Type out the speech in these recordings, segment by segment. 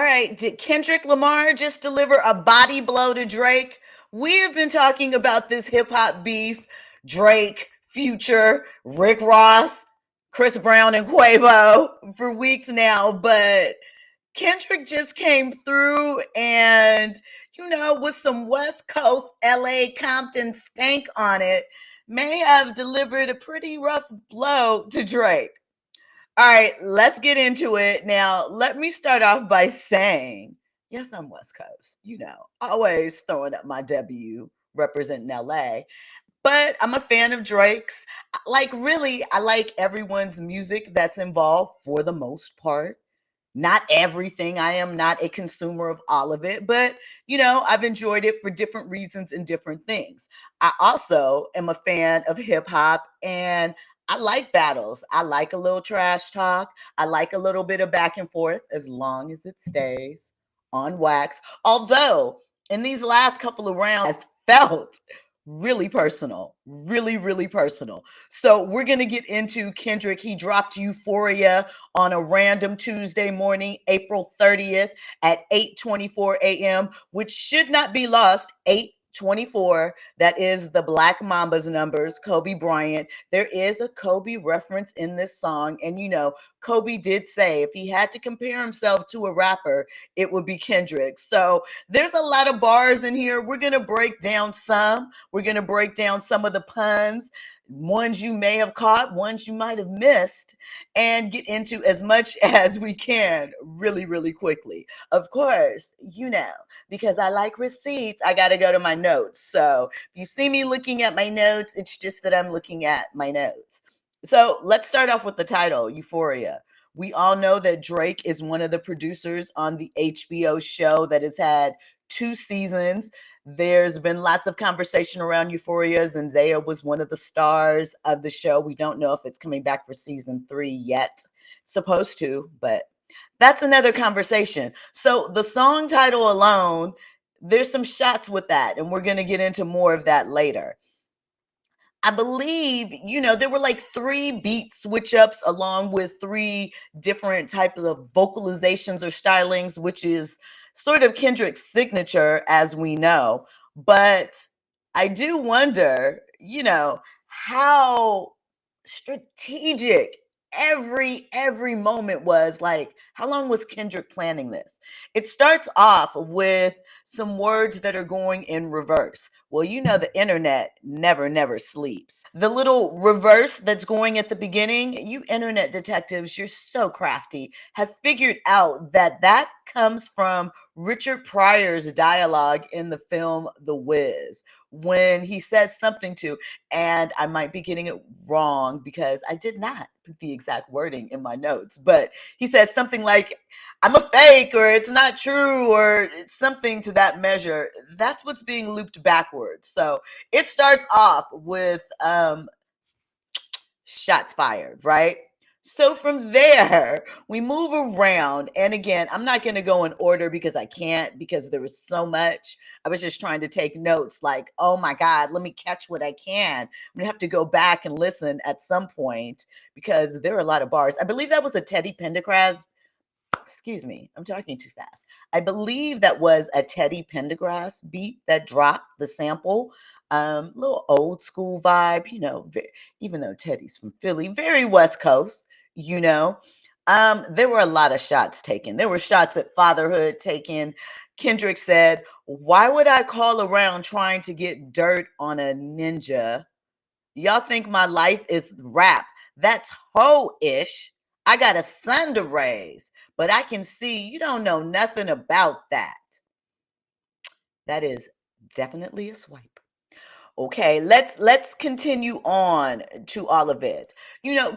right, did Kendrick Lamar just deliver a body blow to Drake? We have been talking about this hip hop beef, Drake, Future, Rick Ross, Chris Brown, and Quavo for weeks now, but Kendrick just came through and, with some West Coast LA Compton stank on it, may have delivered a pretty rough blow to Drake. All right, let's get into it. Now, let me start off by saying, yes, I'm West Coast, always throwing up my W representing LA, but I'm a fan of Drake's. Like, really, I like everyone's music that's involved for the most part. Not everything. I am not a consumer of all of it, but I've enjoyed it for different reasons and different things. I also am a fan of hip hop and I like battles. I like a little trash talk. I like a little bit of back and forth as long as it stays on wax. Although in these last couple of rounds, has felt really personal, really, really personal. So we're going to get into Kendrick. He dropped Euphoria on a random Tuesday morning, April 30th at 8:24 a.m., which should not be lost. 8:24. That is the Black Mamba's numbers, Kobe Bryant. There is a Kobe reference in this song. And Kobe did say if he had to compare himself to a rapper, it would be Kendrick. So there's a lot of bars in here. We're going to break down some. We're going to break down some of the puns, ones you may have caught, ones you might have missed, and get into as much as we can really, really quickly. Of course, because I like receipts, I got to go to my notes. So if you see me looking at my notes, it's just that I'm looking at my notes. So let's start off with the title, Euphoria. We all know that Drake is one of the producers on the HBO show that has had 2 seasons. There's been lots of conversation around Euphoria. Zendaya was one of the stars of the show. We don't know if it's coming back for season 3 yet. Supposed to, but that's another conversation. So the song title alone, there's some shots with that, and we're going to get into more of that later. I believe, there were like 3 beat switch ups along with 3 different types of vocalizations or stylings, which is sort of Kendrick's signature, as we know. But I do wonder, how strategic every moment was. Like, how long was Kendrick planning this? It starts off with some words that are going in reverse. Well, the internet never sleeps. The little reverse that's going at the beginning, you internet detectives, you're so crafty, have figured out that that comes from Richard Pryor's dialogue in the film The Wiz, when he says something to, and I might be getting it wrong because I did not put the exact wording in my notes, but he says something like, I'm a fake, or it's not true, or something to that measure. That's what's being looped backwards. So it starts off with shots fired, right? So from there, we move around. And again, I'm not going to go in order because I can't, because there was so much. I was just trying to take notes like, oh my God, let me catch what I can. I'm going to have to go back and listen at some point because there are a lot of bars. I believe that was a Teddy Pendergrass. Excuse me, I'm talking too fast. I believe that was a Teddy Pendergrass beat that dropped the sample. Little old school vibe, even though Teddy's from Philly, very West Coast, There were a lot of shots taken. There were shots at fatherhood taken. Kendrick said, why would I call around trying to get dirt on a ninja? Y'all think my life is rap. That's hoe-ish. I got a son to raise, but I can see you don't know nothing about that. That is definitely a swipe. Okay, let's continue on to all of it.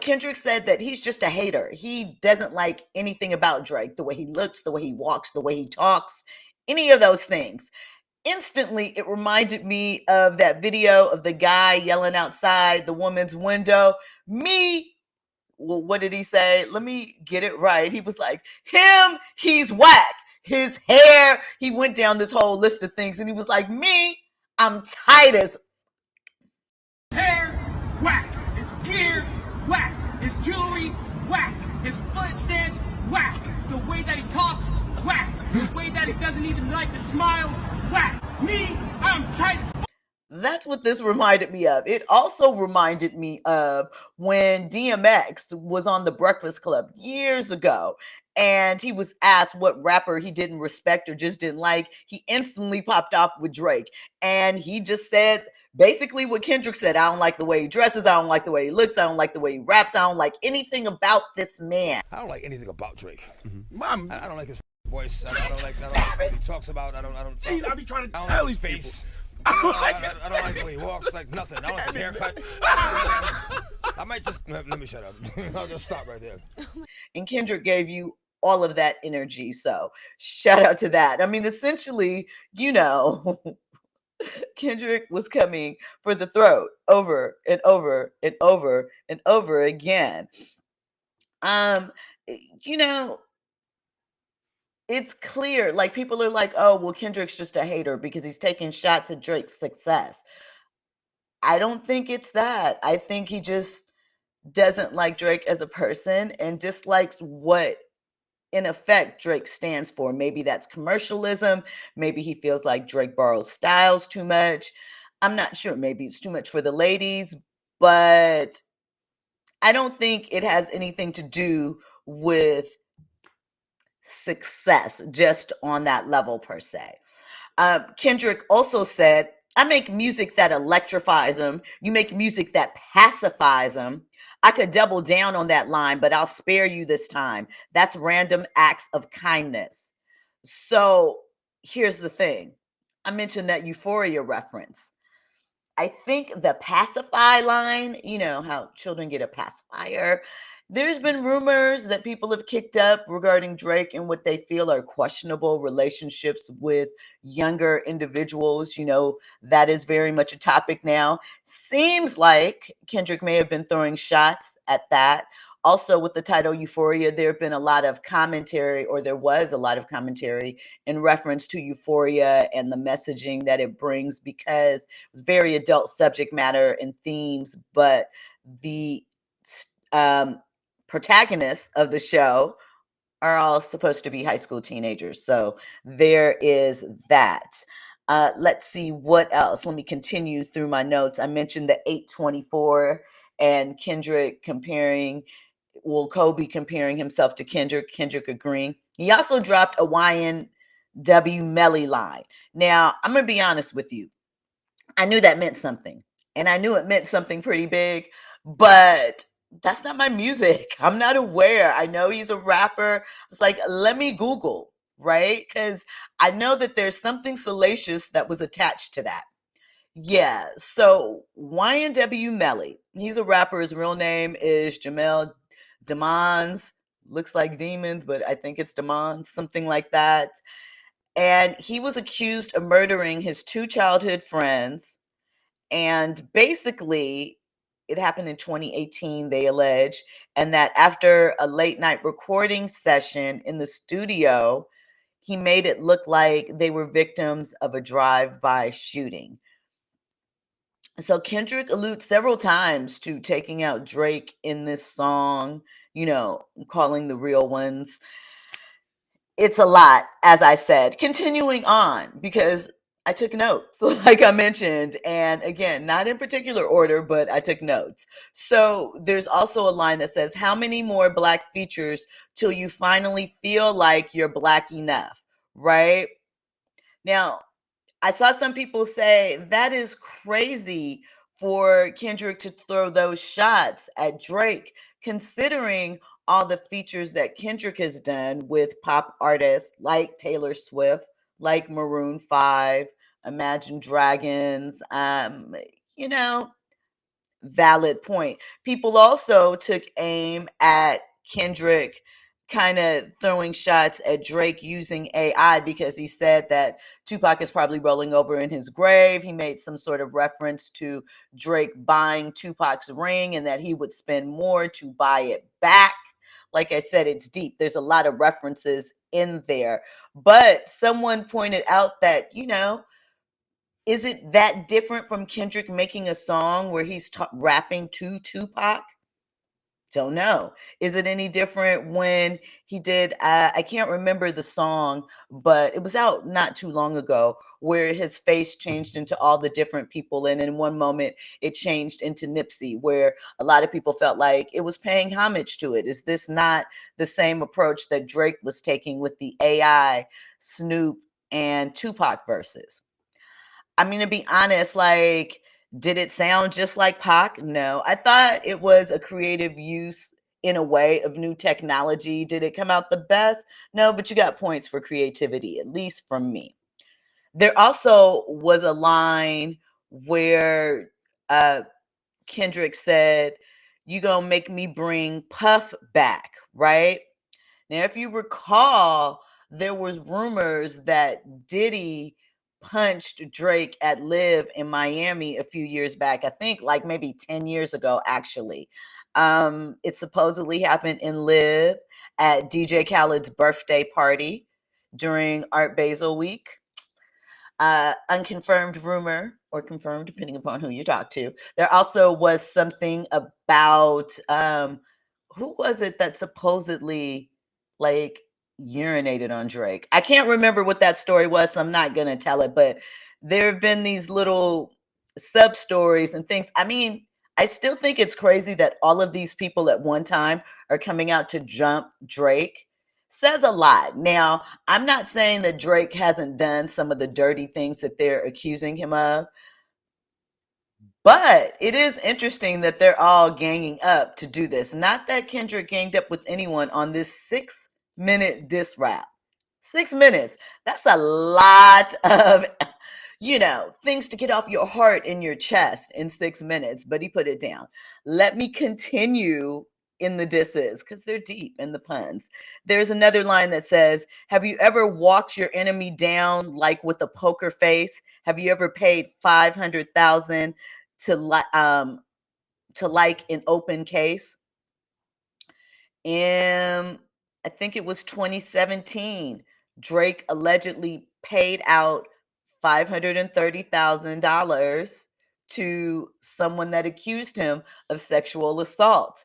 Kendrick said that he's just a hater. He doesn't like anything about Drake, the way he looks, the way he walks, the way he talks, any of those things. Instantly, it reminded me of that video of the guy yelling outside the woman's window, me. Well, what did he say? Let me get it right. He was like, him, he's whack. His hair, he went down this whole list of things, and he was like, me, I'm tight as hair, whack. His gear, whack. His jewelry, whack. His footsteps, whack. The way that he talks, whack. that doesn't even like to smile, whack. Me, I'm tight. That's what this reminded me of. It also reminded me of when DMX was on The Breakfast Club years ago and he was asked what rapper he didn't respect or just didn't like. He instantly popped off with Drake. And he just said basically what Kendrick said. I don't like the way he dresses. I don't like the way he looks. I don't like the way he raps. I don't like anything about this man. I don't like anything about Drake. Mom, I don't like his voice. I don't like what he talks about. I I be trying to don't tell like his these face. people. I don't like the way he walks, like nothing. I don't like his haircut. I might just, let me shut up. I'll just stop right there. And Kendrick gave you all of that energy. So shout out to that. I mean, essentially, Kendrick was coming for the throat over and over and over and over again. You know, it's clear, like people are like, oh, well, Kendrick's just a hater because he's taking shots at Drake's success. I don't think it's that. I think he just doesn't like Drake as a person and dislikes what, in effect, Drake stands for. Maybe that's commercialism. Maybe he feels like Drake borrows styles too much. I'm not sure. Maybe it's too much for the ladies, but I don't think it has anything to do with success just on that level per se. Kendrick also said, I make music that electrifies them. You make music that pacifies them. I could double down on that line, but I'll spare you this time. That's random acts of kindness. So here's the thing. I mentioned that Euphoria reference. I think the pacify line, you know, how children get a pacifier. There's been rumors that people have kicked up regarding Drake and what they feel are questionable relationships with younger individuals. You know, that is very much a topic now. Seems like Kendrick may have been throwing shots at that. Also, with the title Euphoria, there have been a lot of commentary, or there was a lot of commentary in reference to Euphoria and the messaging that it brings because it's very adult subject matter and themes, but the protagonists of the show are all supposed to be high school teenagers. So there is that. Let's see what else. Let me continue through my notes. I mentioned the 824 and Kendrick Kobe comparing himself to Kendrick agreeing. He also dropped a YNW Melly line. Now, I'm going to be honest with you. I knew that meant something, and I knew it meant something pretty big, but that's not my music. I'm not aware. I know he's a rapper. It's like, let me Google, right? Because I know that there's something salacious that was attached to that. Yeah, so YNW Melly, he's a rapper. His real name is Jamel Demons. Looks like demons, but I think it's Demons, something like that. And he was accused of murdering his two childhood friends. And basically, it happened in 2018, they allege. And that after a late night recording session in the studio, he made it look like they were victims of a drive-by shooting. So Kendrick alludes several times to taking out Drake in this song, you know, calling the real ones. It's a lot, as I said. Continuing on, because I took notes, like I mentioned, and again, not in particular order, but I took notes. So there's also a line that says, how many more Black features till you finally feel like you're Black enough, right? Now, I saw some people say that is crazy for Kendrick to throw those shots at Drake, considering all the features that Kendrick has done with pop artists like Taylor Swift, like Maroon 5, Imagine Dragons, you know, valid point. People also took aim at Kendrick kind of throwing shots at Drake using AI because he said that Tupac is probably rolling over in his grave. He made some sort of reference to Drake buying Tupac's ring and that he would spend more to buy it back. Like I said, it's deep. There's a lot of references in there. But someone pointed out that, you know, is it that different from Kendrick making a song where he's rapping to Tupac? Don't know. Is it any different when he did, I can't remember the song, but it was out not too long ago where his face changed into all the different people. And in one moment, it changed into Nipsey, where a lot of people felt like it was paying homage to it. Is this not the same approach that Drake was taking with the AI, Snoop, and Tupac verses? I mean, to be honest, like, did it sound just like Pac? No. I thought it was a creative use in a way of new technology. Did it come out the best? No, but you got points for creativity, at least from me. There also was a line where uh, Kendrick said, "You gonna make me bring Puff back," right? Now, if you recall, there was rumors that Diddy punched Drake at Live in Miami a few years back. I think like maybe 10 years ago, actually. It supposedly happened in Live at DJ Khaled's birthday party during Art Basel week. Unconfirmed rumor or confirmed, depending upon who you talk to. There also was something about who was it that supposedly like urinated on Drake? I can't remember what that story was, so I'm not gonna tell it, but there have been these little sub stories and things. I mean, I still think it's crazy that all of these people at one time are coming out to jump Drake. Says a lot. Now, I'm not saying that Drake hasn't done some of the dirty things that they're accusing him of, but it is interesting that they're all ganging up to do this. Not that Kendrick ganged up with anyone on this 6-minute diss rap. 6 minutes. That's a lot of, things to get off your heart and your chest in 6 minutes, but he put it down. Let me continue in the disses because they're deep in the puns. There's another line that says, "Have you ever walked your enemy down like with a poker face? Have you ever paid 500,000 to like an open case?" And I think it was 2017. Drake allegedly paid out $530,000 to someone that accused him of sexual assault.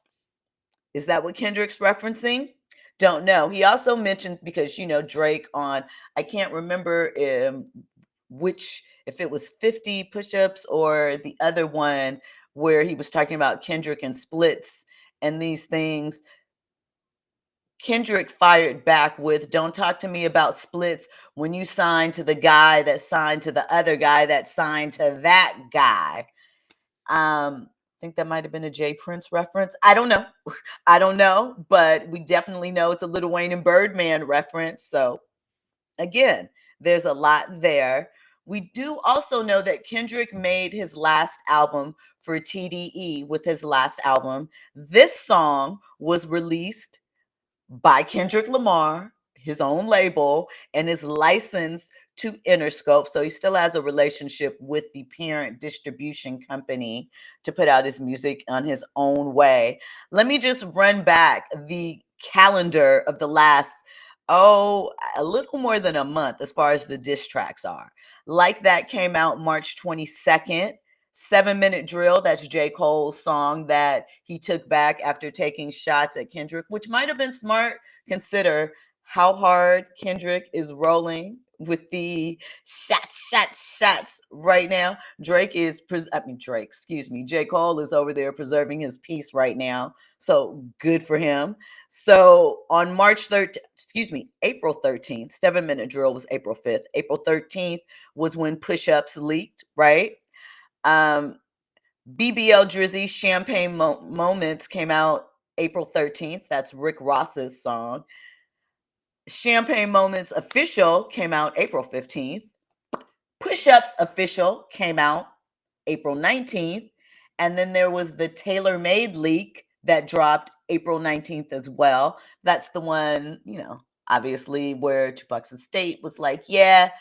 Is that what Kendrick's referencing? Don't know. He also mentioned, because Drake on, I can't remember which, if it was 50 push-ups or the other one where he was talking about Kendrick and splits and these things. Kendrick fired back with, "Don't talk to me about splits when you signed to the guy that signed to the other guy that signed to that guy." I think that might have been a Jay Prince reference. I don't know. I don't know, but we definitely know it's a Lil Wayne and Birdman reference. So again, there's a lot there. We do also know that Kendrick made his last album for TDE with his last album. This song was released by Kendrick Lamar, his own label, and is licensed to Interscope. So he still has a relationship with the parent distribution company to put out his music on his own way. Let me just run back the calendar of the last, a little more than a month as far as the diss tracks are. Like That came out March 22nd. 7-Minute Drill, that's J. Cole's song that he took back after taking shots at Kendrick, which might have been smart. Consider how hard Kendrick is rolling with the shots right now. J. Cole is over there preserving his peace right now. So good for him. So on April 13th, 7-Minute Drill was April 5th. April 13th was when Push Ups leaked, right? BBL Drizzy Champagne Moments came out April 13th. That's Rick Ross's song. Champagne Moments Official came out April 15th. Push Ups Official came out April 19th. And then there was the Tailor Made leak that dropped April 19th as well. That's the one, obviously where Tupac's estate was like, yeah,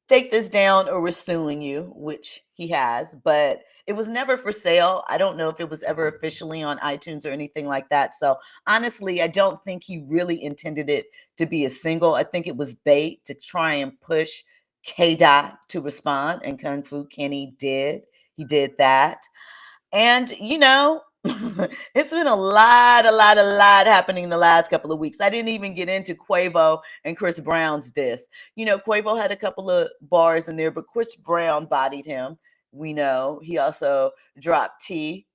take this down or we're suing you, which he has, but it was never for sale. I don't know if it was ever officially on iTunes or anything like that. So honestly, I don't think he really intended it to be a single. I think it was bait to try and push KDot to respond, and Kung Fu Kenny did. He did that. And, It's been a lot happening the last couple of weeks. I didn't even get into Quavo and Chris Brown's diss. You know, Quavo had a couple of bars in there, but Chris Brown bodied him. We know he also dropped T,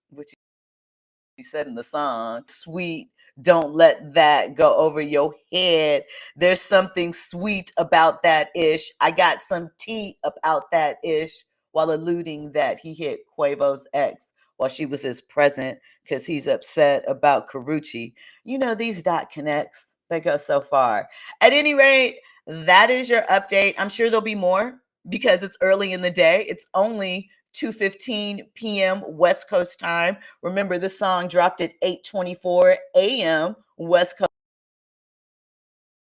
which he said in the song, sweet, don't let that go over your head. There's something sweet about that ish. I got some tea about that ish, while alluding that he hit Quavo's ex while she was his present because he's upset about Karuchi. You know, these dot connects, they go so far. At any rate, that is your update. I'm sure there'll be more because it's early in the day. It's only 2:15 p.m. West Coast time. Remember, this song dropped at 8:24 a.m. West Coast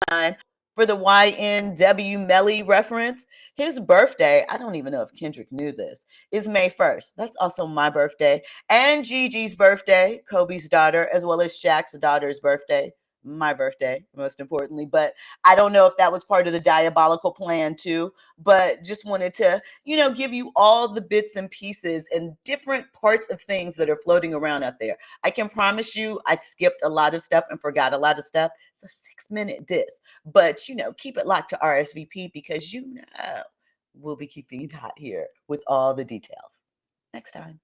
time. For the YNW Melly reference, his birthday, I don't even know if Kendrick knew this, is May 1st. That's also my birthday and Gigi's birthday, Kobe's daughter, as well as Shaq's daughter's birthday. My birthday, most importantly. But I don't know if that was part of the diabolical plan too. But just wanted to, give you all the bits and pieces and different parts of things that are floating around out there. I can promise you I skipped a lot of stuff and forgot a lot of stuff. It's a 6-minute diss. But, keep it locked to RSVP because we'll be keeping it hot here with all the details next time.